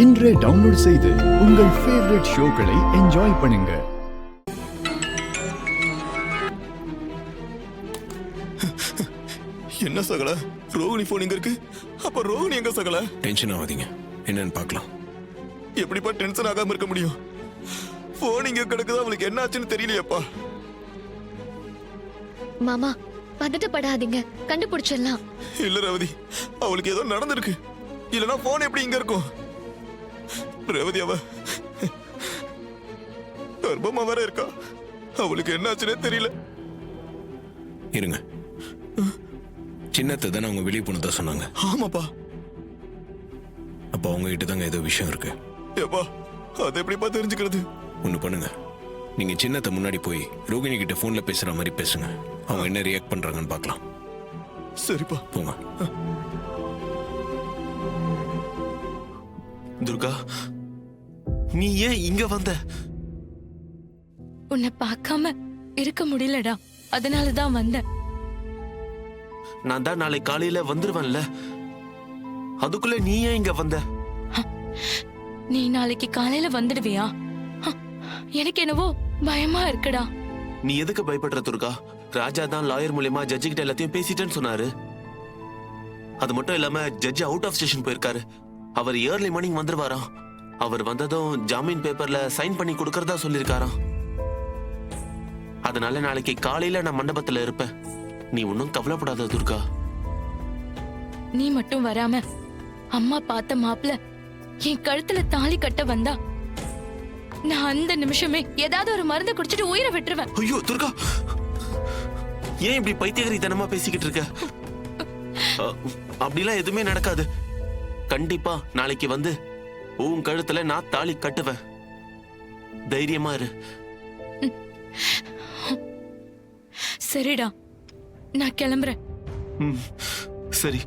இன்றே டவுன்லோட் செய்து உங்கள் ஃபேவரட் ஷோக்களை என்ஜாய் பண்ணுங்க. என்ன சகல ரோகிணி போன் இங்க இருக்கு. அப்ப ரோகிணி எங்க சகல? டென்ஷன் ஆகாதீங்க, என்னன்னு பார்க்கலாம். எப்படிப்பா டென்ஷன் ஆகாம இருக்க முடியும்? போன் இங்க கிடக்குது, அவளுக்கு என்ன ஆச்சுன்னு தெரியலையப்பா. மாமா பதட்டப்படாதீங்க, கண்டுபிடிச்சிடலாம். இல்ல ரவதி, அவளுக்கு ஏதோ நடந்திருக்கு. இல்லனா போன் எப்படி இங்க இருக்கும்? ரவதி அவ கர்ப்பமா வேற இருக்கா. அவளுக்கு என்ன ஆச்சுன்னே தெரியல. இருங்க, சின்னத்தை தானே அவங்க வெளியே போனதா சொன்னாங்க. ஆமாப்பா. அப்ப அவங்க கிட்ட தாங்க ஏதோ விஷயம் இருக்கு. ஏப்பா அதை எப்படிப்பா தெரிஞ்சுக்கிறது? ஒண்ணு பண்ணுங்க, நீங்க சின்னத்தை முன்னாடி போய் ரோகிணி கிட்ட போன்ல பேசுற மாதிரி பேசுங்க. அவங்க என்ன ரியாக்ட் பண்றாங்கன்னு பார்க்கலாம். சரிப்பா போங்க. துர்கா, நீ ஏன் இங்க வந்த? உன்னை பார்க்காம இருக்க முடியலடா, அதனாலதான் வந்தேன். நான் தான் நாளை காலையில வந்துருவேன்ல, அதுக்குள்ள நீ ஏன் இங்க வந்த? நீ நாளைக்கு காலையில வந்துடுவியா? எனக்கு என்னவோ பயமா இருக்குடா. நீ எதுக்கு பயப்படுற துர்கா? ராஜா தான் லாயர் மூலமா ஜட்ஜி கிட்ட எல்லாத்தையும் பேசிட்டேன்னு சொன்னாரு. அது மட்டும் இல்லாம ஜட்ஜி அவுட் ஆஃப் ஸ்டேஷன் போயிருக்காரு. அவர் ஏர்லி மார்னிங் வந்துருவாராம். அவர் வந்ததும் ஜாமீன் பேப்பர்ல சைன் பண்ணி கொடுக்கறதா சொல்லிருக்காராம். அதனால நாளைக்கு காலையில நான் மண்டபத்துல இருப்பேன். நீ ஒன்னும் கவலைப்படாத துர்கா. நீ மட்டும் வராம அம்மா பார்த்த மாப்பிள என் கழுத்துல தாலி கட்ட வந்தா நான் அந்த நிமிஷமே ஏதாவது ஒரு மருந்து குடிச்சிட்டு உயிரை விட்டுருவேன். ஐயோ துர்கா, ஏன் இப்படி பைத்தியகாரித்தனமா பேசிக்கிட்டு இருக்க? அப்படிலாம் எதுவுமே நடக்காது. கண்டிப்பா நாளைக்கு வந்து உன் கழுத்துல நான் தாலி கட்டுவேன். தைரியமா இரு. சரிடா, நான் கிளம்புறேன். சரி,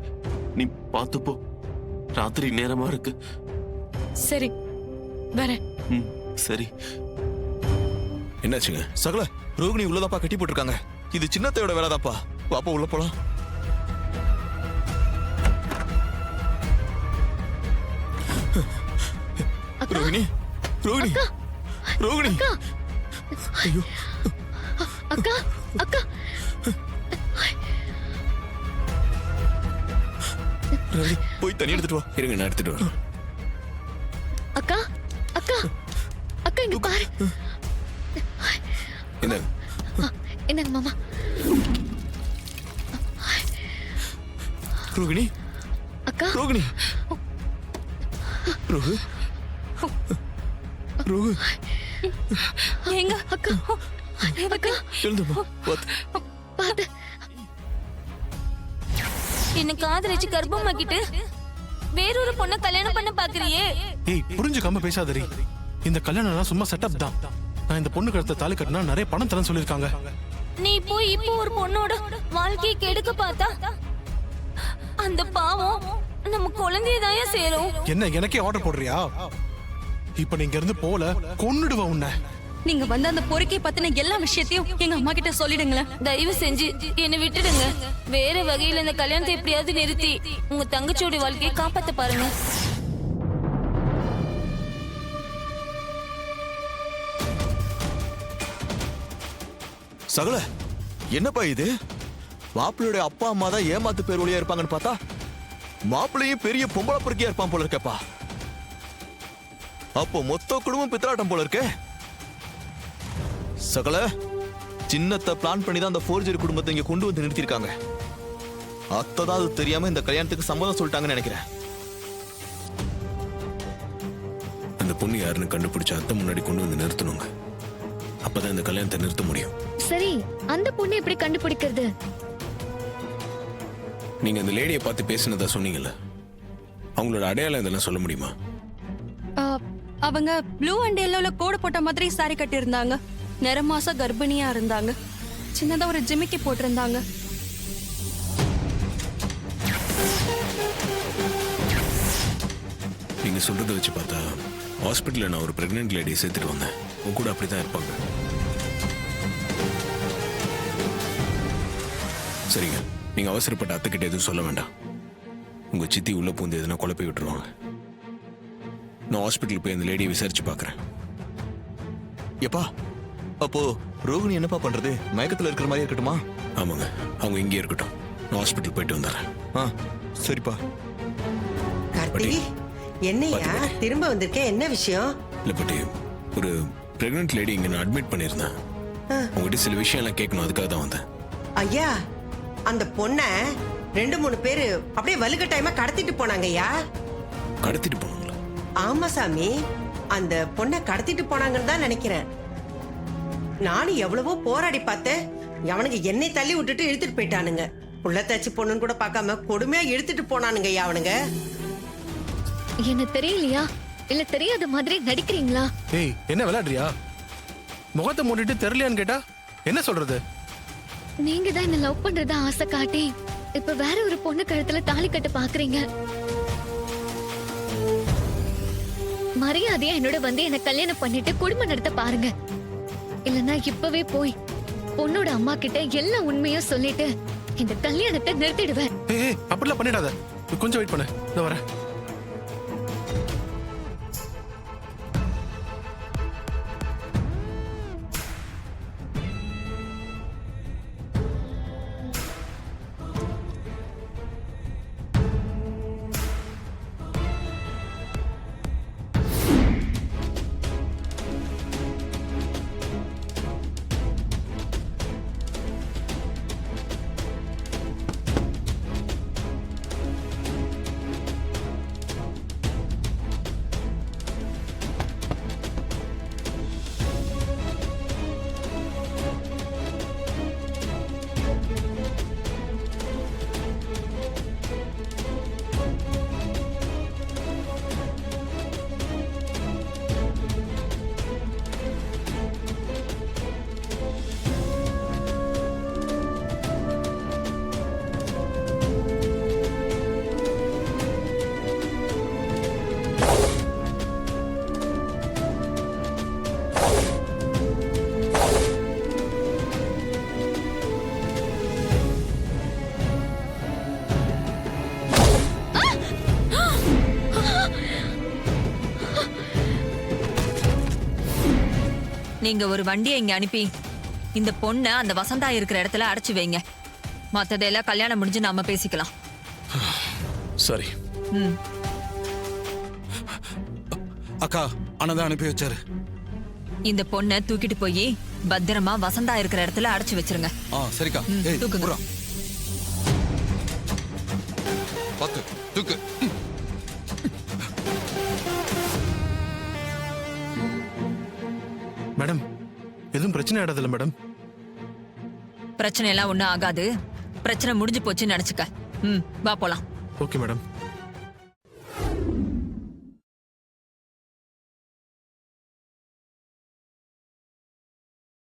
நீ பார்த்து போ. ராத்திரி நேரமா இருக்கு. சரி, வரேன். சரி. என்னாச்சுங்க? சகல ரோகிணி உள்ளதாப்பா கட்டி போட்டிருக்காங்க. இது சின்னத்தையோட வேலைதாப்பா. பாப்பா உள்ள போலாம். ரோகிணி, ரோகிணி, ரோகிணி. ஐயோ அக்கா, அக்கா. ரவி, போய் தண்ணி எடுத்துட்டு வா. இருங்க, நான் எடுத்துட்டு வரேன். அக்கா, அக்கா, அக்கா இங்க பாரு. என்ன? என்னங்க மாமா? ரோகிணி, அக்கா. ரோகிணி, ரோகு, ரோகு. எங்க அக்கா, அக்கா எழுந்துமா. பாத்து. என்ன காதலிச்சு கர்ப்பமாக்கிட்டு வேறொரு பொண்ண கல்யாணம் பண்ண பாக்குறியே? ஏய், புரிஞ்சுக்காம பேசாதரி. இந்த கல்யாணம் சும்மா செட்டப் தான். நான் இந்த பொண்ணு கழுத்த தாலி கட்டினா நிறைய பணம் தரேன்னு சொல்லிருக்காங்க. நீ போய் இப்போ ஒரு பொண்ணோட வாழ்க்கையை கெடுக்க பார்த்தா அந்த பாவம் நம்ம குழந்தையதாயா சேரும். என்ன எனக்கே ஆர்டர் போடுறியா? இப்ப நீங்க இருந்து போல கொன்னுடுவ உன்னை. நீங்க வந்து அந்த பொறுக்கை பத்தின எல்லா விஷயத்தையும் எங்க அம்மா கிட்ட சொல்லிடுங்களேன். தயவு செஞ்சு என்னை விட்டுடுங்க. வேற வகையில இந்த கல்யாணத்தை எப்படியாவது நிறுத்தி உங்க தங்கச்சியோட வாழ்க்கையை காப்பாத்த பாருங்க. சகல என்னப்பா இது? மாப்பிள்ளையோட அப்பா அம்மா தான் ஏமாத்து பேர் வழியா இருப்பாங்கன்னு பார்த்தா மாப்பிள்ளையும் பெரிய பொம்பளை பொறுக்கியா இருப்பான் போல இருக்கப்பா. அப்போ மொத்த குடும்பம் பித்தலாட்டம் போல இருக்கே. சகல சின்னத்தை பிளான் பண்ணி தான் அந்த ஃபோர்ஜரி குடும்பத்தை இங்க கொண்டு வந்து நிறுத்திருக்காங்க. அத்ததான் அது தெரியாம இந்த கல்யாணத்துக்கு சம்மதம் சொல்லிட்டாங்கன்னு நினைக்கிறேன். அந்த பொண்ணு யாருன்னு கண்டுபிடிச்ச அத்தை முன்னாடி கொண்டு வந்து நிறுத்தணுங்க. அப்பதான் இந்த கல்யாணத்தை நிறுத்த முடியும். சரி, அந்த பொண்ணை எப்படி கண்டுபிடிக்கிறது? நீங்க அந்த லேடியை பார்த்து பேசினதா சொன்னீங்கல்ல, அவங்களோட அடையாளம் இதெல்லாம் சொல்ல முடியுமா? அவங்க ப்ளூ அண்ட் எல்லோல கோடு போட்ட மாதிரி சாரி கட்டி இருந்தாங்க. நிறமாச கர்ப்பிணியா இருந்தாங்க. சின்னதா ஒரு ஜிமிக்கி போட்டிருந்தாங்க. நீங்க சொல்றதை வச்சு பார்த்தா ஹாஸ்பிட்டல்ல நான் ஒரு பிரெக்னென்ட் லேடியை சேர்த்துட்டு வந்தேன். உங்க கூட அப்படிதான் இருப்பாங்க. சரிங்க, நீங்க அவசரப்பட்ட அத்தைக்கிட்ட எதுவும் சொல்ல வேண்டாம். உங்க சித்தி உள்ள பூந்து எதுனா குழப்பி விட்டுருவாங்க. நான் ஹாஸ்பிட்டல் போய் அந்த லேடியை விசாரிச்சு பார்க்குறேன். எப்பா அப்போ ரோகிணி என்னப்பா பண்றது? மயக்கத்துல இருக்கிற மாதிரி இருக்கட்டுமா? ஆமாங்க, அவங்க இங்கே இருக்கட்டும். நான் ஹாஸ்பிட்டல் போயிட்டு வந்துடுறேன். ஆ சரிப்பா. கார்த்திக், என்னையா திரும்ப வந்திருக்க? என்ன விஷயம்? இல்லை பட்டி, ஒரு பிரெக்னென்ட் லேடி இங்கே நான் அட்மிட் பண்ணியிருந்தேன். உங்ககிட்ட சில விஷயம்லாம் கேட்கணும், அதுக்காக தான் வந்தேன். ஐயா, அந்த பொண்ணை 2-3 பேரு அப்படியே வலுக்கட்டாயமா கடத்திட்டு போனாங்கய்யா. கடத்திட்டு போனாங்களா? ஆமா சாமி, அந்த பொண்ணை கடத்திட்டு போனாங்கன்னு தான் நினைக்கிறேன். நானும் எவ்வளவோ போராடி பார்த்தேன். அவனுங்க என்னை தள்ளி விட்டுட்டு இழுத்துட்டு போயிட்டானுங்க. புள்ளத்தாச்சி பொண்ணுன்னு கூட பார்க்காம கொடுமையா இழுத்துட்டு போனானுங்க ஐயா அவனுங்க. என்ன தெரியலையா இல்ல தெரியாத மாதிரி நடிக்கிறீங்களா? ஏய், என்ன விளையாடுறியா? முகத்தை மூடிட்டு தெரியலையான்னு கேட்டா என்ன சொல்றது? நீங்க தான் என்ன லவ் பண்றதா ஆசை காட்டி இப்ப வேற ஒரு பொண்ணு கழுத்துல தாலி கட்ட பாக்குறீங்க. மரியாதையா என்னோட வந்து என்ன கல்யாணம் பண்ணிட்டு குடும்பம் நடத்த பாருங்க. இல்லனா இப்பவே போய் பொண்ணோட அம்மா கிட்ட எல்லா உண்மையும் சொல்லிட்டு இந்த கல்யாணத்தை நிறுத்திடுவேன். ஏய், அப்படிலாம் பண்ணிடாத. கொஞ்சம் வெயிட் பண்ணு, இதோ வரேன். நீங்க ஒரு வண்டியை இங்க அனுப்பி இந்த பொண்ணை அந்த வசந்தா இருக்கிற இடத்துல அடைச்சு வைங்க. மத்ததெல்லாம் கல்யாணம் முடிஞ்சு நாம பேசிக்கலாம். சரி. ம். அக்கா, அண்ணன் அனுப்பி வச்சாரு. இந்த பொண்ணை தூக்கிட்டு போய் பத்திரமா வசந்தா இருக்கிற இடத்துல அடைச்சு வச்சிருங்க. சரிக்கா. தூக்குங்க. பாத்து தூக்கு. மேடம், எதுவும் பிரச்சனை ஆடாதுல்ல மேடம்? பிரச்சனை எல்லாம் ஒண்ணும் ஆகாது. பிரச்சனை முடிஞ்சு போச்சுன்னு நினைச்சுக்க. வா போலாம். Okay madam.